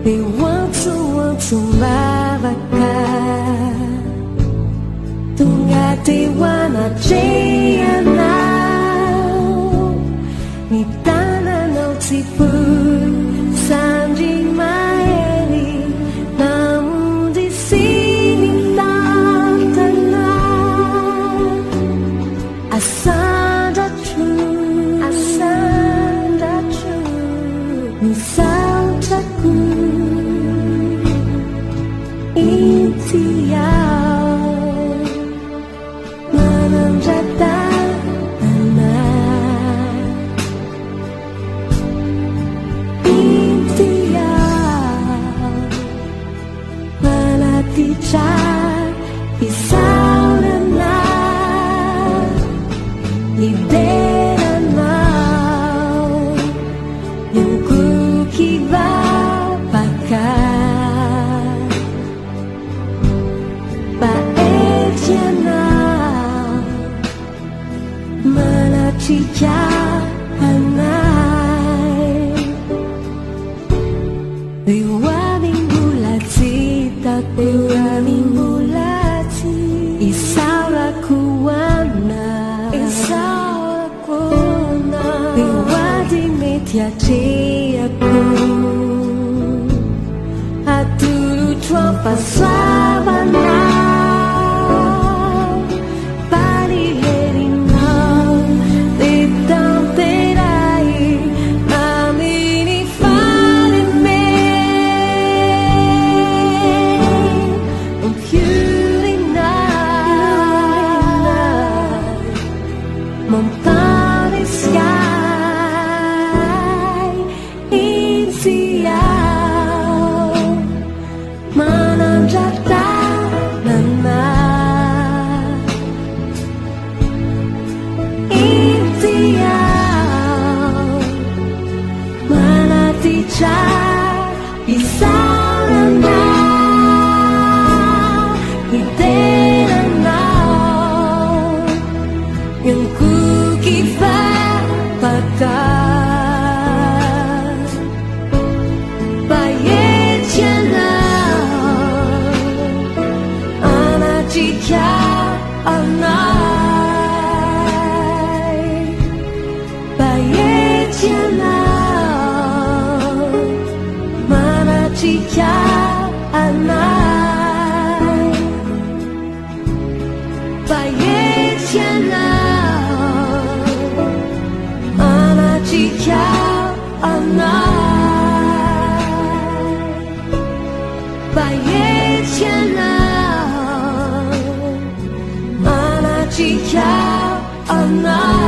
They want to lavaka Tungati wana jaya now Ni tana no tipu Sanji maeli Namundi sini tantana Asanda true Ni sautaku Intiao Mananjata Ana Intiao Manaticha Isaurana Idera now Yung kukiba baka Chicha hanai Iwaning bulati Iwaning bulati Isaura kuwana Iwading metiaci aku Aturu tua pasabana Montare sky Insiao Mananjata Nana Insiao Manaticha Isaurana Idera now Yung kukiba baka Bayetya now Anachika anay Bayetya now Manachika anay Bayetya now Chicha anay Bayetya now Chicha anay